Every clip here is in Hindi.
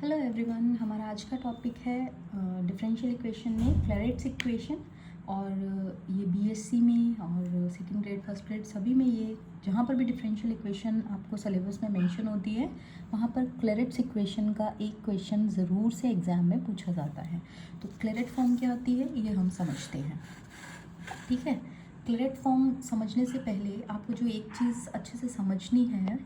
हेलो एवरीवन, हमारा आज का टॉपिक है डिफरेंशियल इक्वेशन में क्लैरेट्स इक्वेशन। और ये बीएससी में और सेकंड ग्रेड फर्स्ट ग्रेड सभी में ये जहाँ पर भी डिफरेंशियल इक्वेशन आपको सिलेबस में मेंशन होती है वहाँ पर क्लैरेट्स इक्वेशन का एक क्वेश्चन ज़रूर से एग्ज़ाम में पूछा जाता है। तो क्लैरेट फॉर्म क्या होती है ये हम समझते हैं, ठीक है। क्लैरेट फॉर्म समझने से पहले आपको जो एक चीज़ अच्छे से समझनी है,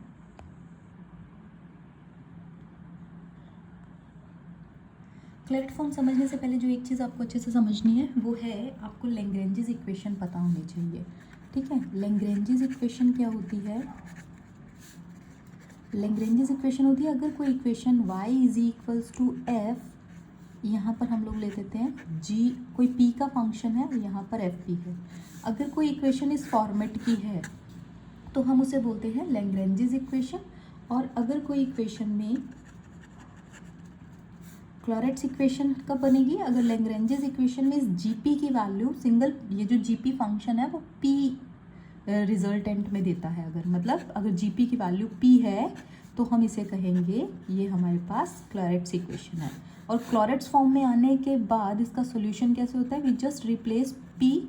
क्लैरेट फॉर्म समझने से पहले जो एक चीज़ आपको अच्छे से समझनी है वो है आपको लैग्रेंजेस इक्वेशन पता होनी चाहिए, ठीक है। लैग्रेंजेस इक्वेशन क्या होती है? लैग्रेंजेस इक्वेशन होती है अगर कोई equation y is equals to f, यहाँ पर हम लोग ले लेते हैं g, कोई p का फंक्शन है और यहाँ पर एफ पी है। अगर कोई इक्वेशन इस फॉर्मेट की है तो हम उसे बोलते हैं लैग्रेंजेस इक्वेशन। और अगर कोई इक्वेशन में क्लैरेट्स इक्वेशन कब बनेगी? अगर लैग्रेंजेस इक्वेशन में इस जीपी की वैल्यू सिंगल, ये जो जीपी फंक्शन है वो पी रिजल्टेंट में देता है। अगर मतलब अगर जीपी की वैल्यू पी है तो हम इसे कहेंगे ये हमारे पास क्लैरेट्स इक्वेशन है। और क्लैरेट्स फॉर्म में आने के बाद इसका सोल्यूशन कैसे होता है? We just replace p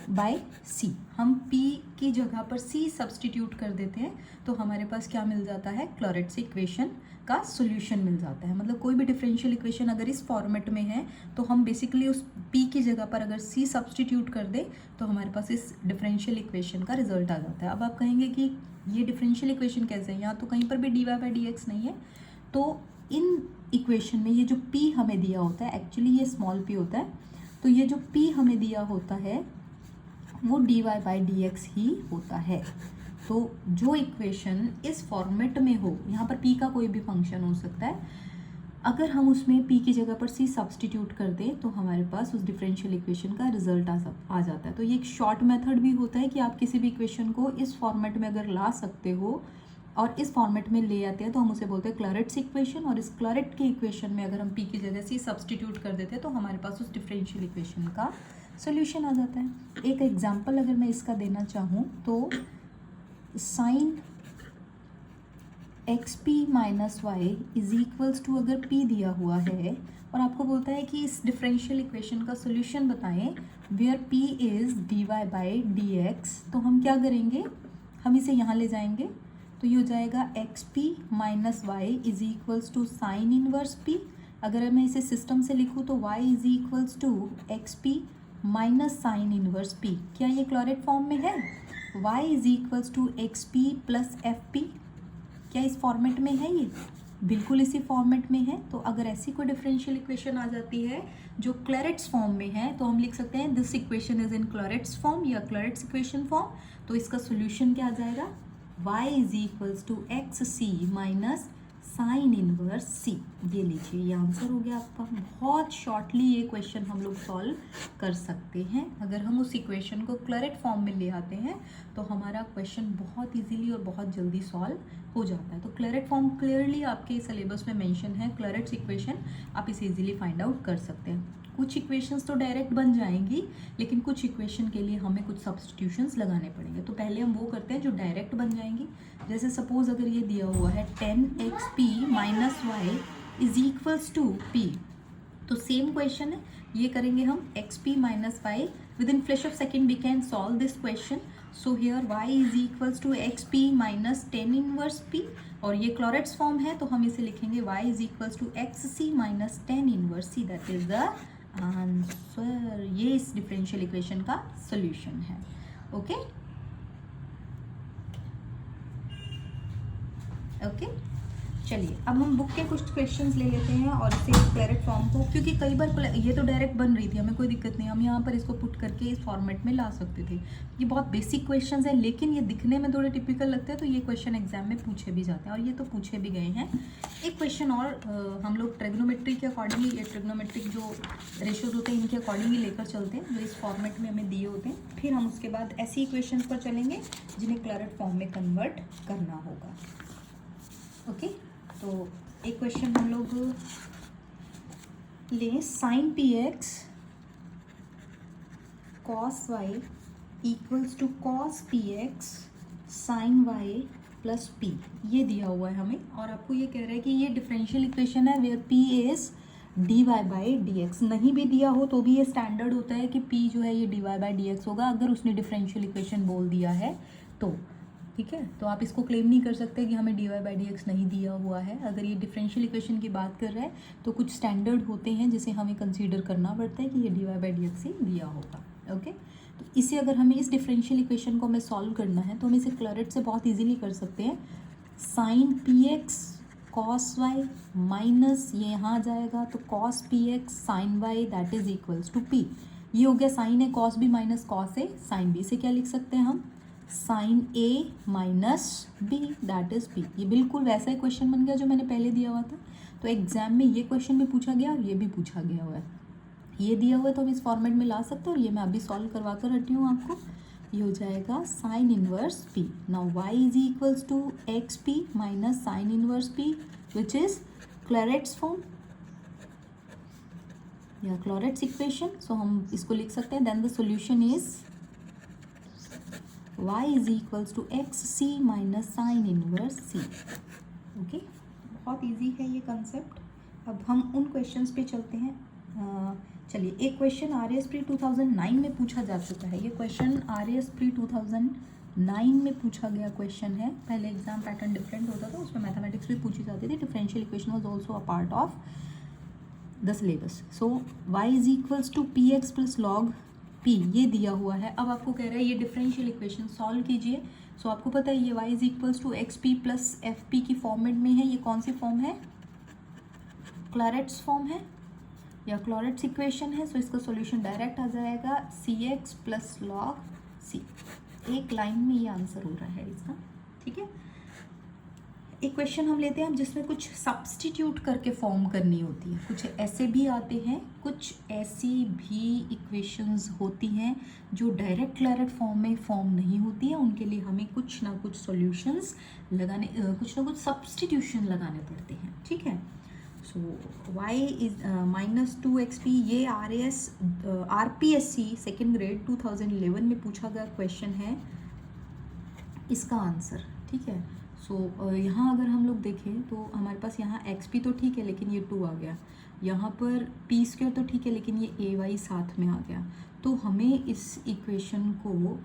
by c. हम p की जगह पर c सब्सटीट्यूट कर देते हैं तो हमारे पास क्या मिल जाता है? क्लैरेट्स इक्वेशन का सोल्यूशन मिल जाता है। मतलब कोई भी डिफरेंशियल इक्वेशन अगर इस फॉर्मेट में है तो हम बेसिकली उस p की जगह पर अगर c सब्सटीट्यूट कर दे तो हमारे पास इस डिफरेंशियल इक्वेशन का रिजल्ट आ जाता है। अब आप कहेंगे कि ये डिफरेंशियल इक्वेशन कैसे है, यहाँ तो कहीं पर भी dy बाई डी एक्स नहीं है। तो इन इक्वेशन में ये जो p हमें दिया होता है, एक्चुअली ये स्मॉल p होता है, तो ये जो p हमें दिया होता है वो dy बाई डी एक्स ही होता है। तो जो इक्वेशन इस फॉर्मेट में हो, यहाँ पर p का कोई भी फंक्शन हो सकता है, अगर हम उसमें p की जगह पर c सब्सटीट्यूट कर दें तो हमारे पास उस डिफरेंशियल इक्वेशन का रिजल्ट आ जाता है। तो ये एक शॉर्ट मेथड भी होता है कि आप किसी भी इक्वेशन को इस फॉर्मेट में अगर ला सकते हो और इस फॉर्मेट में ले आते हैं तो हम उसे बोलते हैं क्लैरेट्स इक्वेशन। और इस क्लैरेट के इक्वेशन में अगर हम p की जगह c सब्सटीट्यूट कर देते हैं तो हमारे पास उस डिफरेंशियल इक्वेशन का सोल्यूशन आ जाता है। एक एग्जांपल अगर मैं इसका देना चाहूँ तो sine x p minus y is equals to, अगर p दिया हुआ है और आपको बोलता है कि इस डिफरेंशियल इक्वेशन का सोल्यूशन बताएं where p is dy by d x, तो हम क्या करेंगे? हम इसे यहाँ ले जाएंगे तो ये हो जाएगा x p minus y is equals to sine inverse p। अगर मैं इसे सिस्टम से लिखूँ तो y is equals to x p minus sine inverse p। क्या ये क्लैरेट फॉर्म में है? y is equals to x p plus f p. क्या इस फॉर्मेट में है? ये बिल्कुल इसी फॉर्मेट में है। तो अगर ऐसी कोई डिफरेंशियल इक्वेशन आ जाती है जो क्लैरेट्स फॉर्म में है तो हम लिख सकते हैं this equation is in Clairaut's form या क्लैरेट्स इक्वेशन फॉर्म। तो इसका सोल्यूशन क्या आ जाएगा? y is equals to x c minus sine inverse c. ये लीजिए, ये आंसर हो गया आपका। बहुत शॉर्टली ये क्वेश्चन हम लोग सॉल्व कर सकते हैं। अगर हम उस इक्वेशन को क्लैरेट फॉर्म में ले आते हैं तो हमारा क्वेश्चन बहुत इजीली और बहुत जल्दी सॉल्व हो जाता है। तो क्लैरेट फॉर्म क्लियरली आपके सिलेबस में मेंशन है, क्लैरेट्स इक्वेशन, आप इसे इजीली फाइंड आउट कर सकते हैं। कुछ इक्वेशंस तो डायरेक्ट बन जाएंगी लेकिन कुछ इक्वेशन के लिए हमें कुछ सब्स्टिट्यूशंस लगाने पड़ेंगे। तो पहले हम वो करते हैं जो डायरेक्ट बन जाएंगी। जैसे सपोज अगर ये दिया हुआ है 10xp minus y is equals to p, तो सेम क्वेश्चन है, ये करेंगे हम xp minus y. Within flash of second we can solve this question. So here y is equals to xp minus 10 inverse p। और ये क्लैरेट्स फॉर्म है तो हम इसे लिखेंगे y is equals to xc minus 10 inverse c। That is the answer. ये इस डिफरेंशियल इक्वेशन का सोल्यूशन है। ओके ओके, चलिए अब हम बुक के कुछ क्वेश्चंस ले लेते हैं और इसे क्लैरेट फॉर्म को, क्योंकि कई बार ये तो डायरेक्ट बन रही थी, हमें कोई दिक्कत नहीं, हम यहाँ पर इसको पुट करके इस फॉर्मेट में ला सकते थे। ये बहुत बेसिक क्वेश्चंस हैं लेकिन ये दिखने में थोड़े टिपिकल लगते हैं तो ये क्वेश्चन एग्जाम में पूछे भी जाते हैं और ये तो पूछे भी गए हैं। एक क्वेश्चन और हम लोग ट्रिग्नोमेट्री के अकॉर्डिंगली, ये ट्रिग्नोमेट्रिक जो रेशियोज होते हैं इनके अकॉर्डिंगली लेकर चलते हैं जो इस फॉर्मेट में हमें दिए होते हैं। फिर हम उसके बाद ऐसी इक्वेशन पर चलेंगे जिन्हें क्लैरेट फॉर्म में कन्वर्ट करना होगा। ओके, तो एक क्वेश्चन हम लोग लें, sine p x cos y equals to cos p x sine y plus p, ये दिया हुआ है हमें, और आपको ये कह रहा है कि ये डिफरेंशियल इक्वेशन है where p is d y by d x. नहीं भी दिया हो तो भी ये स्टैंडर्ड होता है कि पी जो है ये d y by d x होगा, अगर उसने डिफरेंशियल इक्वेशन बोल दिया है तो। ठीक है, तो आप इसको क्लेम नहीं कर सकते कि हमें d y by d x नहीं दिया हुआ है। अगर ये डिफरेंशियल इक्वेशन की बात कर रहा है तो कुछ स्टैंडर्ड होते हैं जिसे हमें कंसीडर करना पड़ता है कि ये d y by d x ही दिया होगा। ओके, तो इसे अगर हमें इस डिफरेंशियल इक्वेशन को हमें सॉल्व करना है तो हम इसे क्लरेट से बहुत ईजिली कर सकते हैं। Sine p x cos y minus ये यहाँ आ जाएगा तो cos p x sine y that is equals to p. ये हो गया sine a cos b minus cos a sine b. से क्या लिख सकते हैं हम, sine a minus b that is b. ये बिल्कुल वैसा ही क्वेश्चन बन गया जो मैंने पहले दिया हुआ था। तो एग्जाम में ये क्वेश्चन भी पूछा गया और ये भी पूछा गया हुआ है। ये दिया हुआ है तो हम इस फॉर्मेट में ला सकते हैं, और ये मैं अभी सॉल्व करवा कर हटी हूँ आपको। ये हो जाएगा sine inverse p. Now y is equals to x p minus sine inverse p which is Clairaut's form या क्लरेट्स इक्वेशन। सो हम इसको लिख सकते हैं, then the solution is y is equals to x c minus sine inverse c. Okay, बहुत इजी है ये कंसेप्ट। अब हम उन क्वेश्चंस पे चलते हैं। चलिए, एक क्वेश्चन आर एस प्री 2009 में पूछा जा चुका है। ये क्वेश्चन आर एस प्री 2009 में पूछा गया क्वेश्चन है। पहले एग्जाम पैटर्न डिफरेंट होता था, उसमें मैथमेटिक्स भी पूछी जाती थी। Differential equation was also a part of the syllabus. So y is equals to p x plus log p, ये दिया हुआ है। अब आपको कह रहा है ये डिफरेंशियल इक्वेशन सॉल्व कीजिए। सो आपको पता है ये y is equals to x p plus f p की फॉर्मेट में है। ये कौन सी फॉर्म है, क्लरेट्स फॉर्म है या क्लरेट्स इक्वेशन है। सो इसका सॉल्यूशन डायरेक्ट आ जाएगा सी एक्स प्लस लॉग सी। एक लाइन में ये आंसर हो रहा है इसका। ठीक है, एक क्वेश्चन हम लेते हैं जिसमें कुछ सब्स्टिट्यूट करके फॉर्म करनी होती है। कुछ ऐसे भी आते हैं, कुछ ऐसी भी इक्वेशंस होती हैं जो डायरेक्ट क्लरेट फॉर्म में फॉर्म नहीं होती है। उनके लिए हमें कुछ ना कुछ सॉल्यूशंस लगाने, कुछ ना कुछ सब्स्टिट्यूशन लगाने पड़ते हैं। ठीक है, सो y इज माइनस 2xp, ये RPSC सेकेंड ग्रेड 2011 में पूछा गया क्वेश्चन है, इसका आंसर। ठीक है, सो यहाँ अगर हम लोग देखें तो हमारे पास यहाँ XP तो ठीक है लेकिन ये 2 आ गया, यहाँ पर p स्क्वायर तो ठीक है लेकिन ये AY साथ में आ गया। तो हमें इस इक्वेशन को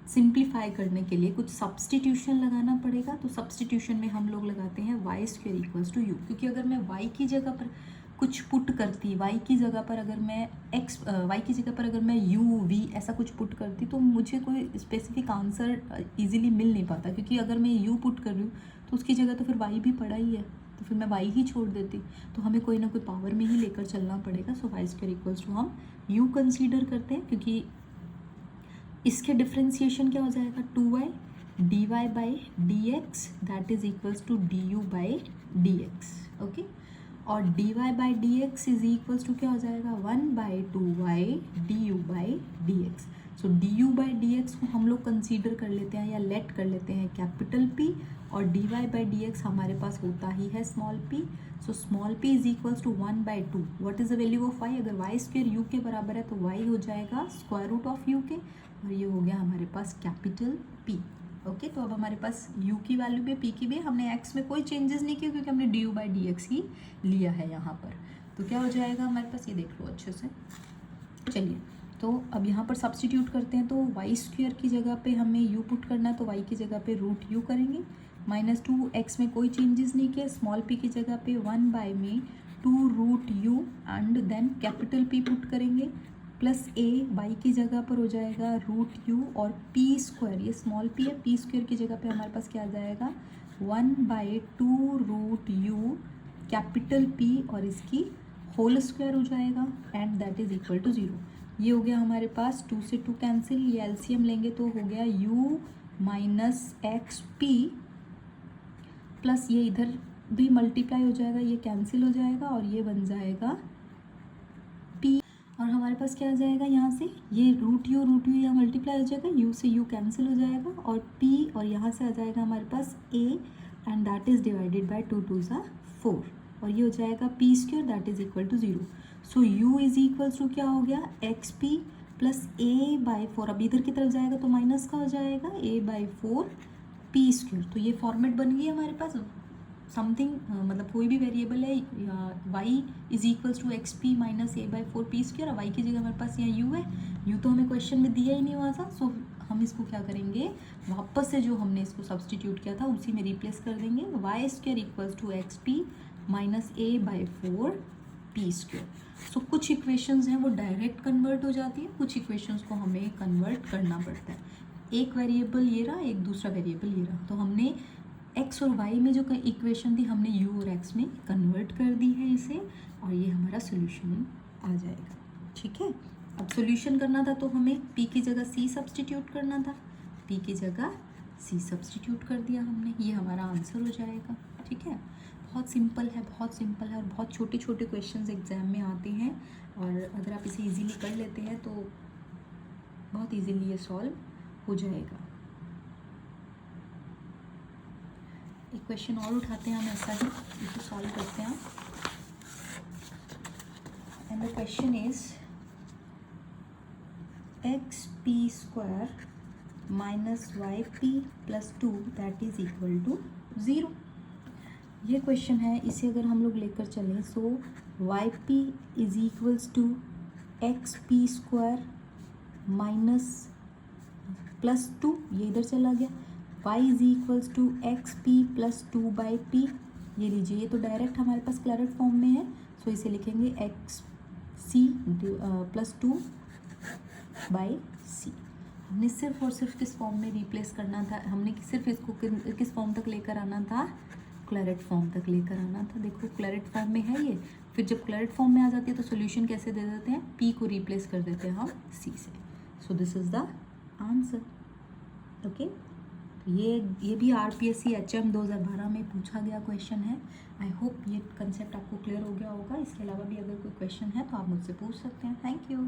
सिंप्लीफाई करने के लिए कुछ सब्स्टिट्यूशन लगाना पड़ेगा। तो सब्स्टिट्यूशन में हम लोग लगाते हैं y square equals to u, क्योंकि अगर मैं y की जगह पर कुछ पुट करती, y की जगह पर अगर मैं y की जगह पर अगर मैं u v ऐसा कुछ पुट करती तो मुझे कोई स्पेसिफिक आंसर इजीली मिल नहीं पाता, क्योंकि अगर मैं u पुट कर रही हूँ तो उसकी जगह तो फिर y भी पड़ा ही है, तो फिर मैं y ही छोड़ देती। तो हमें कोई ना कोई पावर में ही लेकर चलना पड़ेगा। सो वाई स्क्वायर इक्वल्स टू हम u कंसीडर करते हैं, क्योंकि इसके डिफ्रेंसिएशन क्या हो जाएगा 2y dy by d x that is equals to du by d x. Okay, और dy by d x is equals to क्या हो जाएगा 1 by 2y du by d x. So du by d x को हम लोग कंसीडर कर लेते हैं या लेट कर लेते हैं कैपिटल P, और dy बाई डी एक्स हमारे पास होता ही है small p। So small p is equals to 1 by 2। What is the value of y? अगर y स्क्वायर u के बराबर है तो y हो जाएगा स्क्वायर रूट ऑफ u के, और ये हो गया हमारे पास कैपिटल P। ओके, तो अब हमारे पास u की वैल्यू भी p की भी, हमने x में कोई चेंजेस नहीं किया क्योंकि हमने du बाई डी एक्स ही लिया है यहाँ पर। तो क्या हो जाएगा हमारे पास, ये देख लो अच्छे से। चलिए, तो अब यहाँ पर सब्स्टिट्यूट करते हैं। तो वाई स्क्वायर की जगह पे हमें u पुट करना है, तो y की जगह पे रूट u करेंगे। माइनस 2x में कोई चेंजेस नहीं किया, स्मॉल p की जगह पे 1 बाई में 2 root u and then capital P put करेंगे, प्लस a y की जगह पर हो जाएगा रूट u, और p स्क्वायर, ये स्मॉल p है, p स्क्वायर की जगह पे हमारे पास क्या आ जाएगा 1 by 2 root u capital P, और इसकी होल स्क्वायर हो जाएगा and that is equal to 0। ये हो गया हमारे पास 2 से 2 कैंसिल, ये एलसीएम लेंगे तो हो गया u minus x p, plus ये इधर भी मल्टीप्लाई हो जाएगा, ये कैंसिल हो जाएगा और ये बन जाएगा p, और हमारे पास क्या आ जाएगा यहाँ से, ये रूट यू यहाँ मल्टीप्लाई हो जाएगा, u से u कैंसिल हो जाएगा और p, और यहाँ से आ जाएगा हमारे पास a and that is divided by 2 2 ज़ा 4, और ये हो जाएगा p square that is equal to 0। So u is equals to क्या हो गया x p plus a by 4। अब इधर की तरफ जाएगा तो माइनस का हो जाएगा a बाई 4 पी स्क्वेयर, तो ये फॉर्मेट बन गई हमारे पास समथिंग, मतलब कोई भी वेरिएबल है y is equals to x p minus a by four p square, वाई की जगह हमारे पास यहाँ यू है, यू तो हमें क्वेश्चन में दिया ही नहीं हुआ था, सो हम इसको क्या करेंगे, वापस से जो हमने इसको सब्सटीट्यूट किया था उसी में रिप्लेस कर देंगे, y square equals to x p minus a by four p square. So कुछ इक्वेशंस हैं वो डायरेक्ट कन्वर्ट हो जाती है, कुछ इक्वेशंस को हमें कन्वर्ट करना पड़ता है। एक वेरिएबल ये रहा, एक दूसरा वेरिएबल ये रहा, तो हमने x और y में जो इक्वेशन थी हमने u और x में कन्वर्ट कर दी है इसे, और ये हमारा सोल्यूशन आ जाएगा। ठीक है, अब सोल्यूशन करना था तो हमें p की जगह c सब्सटीट्यूट करना था, p की जगह c सब्सटीट्यूट कर दिया हमने, ये हमारा आंसर हो जाएगा। ठीक है, बहुत सिंपल है, बहुत सिंपल है, और बहुत छोटे छोटे क्वेश्चंस एग्जाम में आते हैं, और अगर आप इसे इजीली कर लेते हैं तो बहुत इजीली ये सॉल्व हो जाएगा। एक क्वेश्चन और उठाते हैं हम ऐसा ही, इसे सॉल्व करते हैं। And the question is x p square minus y p plus two that is equal to zero. ये क्वेश्चन है, इसे अगर हम लोग लेकर चलें so y p is equals to x p square minus plus two, ये इधर चला गया, y is equals to x p plus two by p, ये लीजिए, ये तो डायरेक्ट हमारे पास क्लैरेट फॉर्म में है, सो इसे लिखेंगे x c plus two by c. हमने सिर्फ और सिर्फ किस फॉर्म में रिप्लेस करना था, हमने सिर्फ इसको किस फॉर्म तक लेकर आना था, क्लैरेट फॉर्म तक लेकर आना था। देखो क्लैरेट फॉर्म में है ये, फिर जब क्लैरेट फॉर्म में आ जाती है तो सोल्यूशन कैसे दे देते हैं, p को रिप्लेस कर देते हैं हम c से। So this is the answer. Okay, ये भी RPSC HM 2012 में पूछा गया क्वेश्चन है। आई होप ये कंसेप्ट आपको क्लियर हो गया होगा। इसके अलावा भी अगर कोई क्वेश्चन है तो आप मुझसे पूछ सकते हैं। Thank you.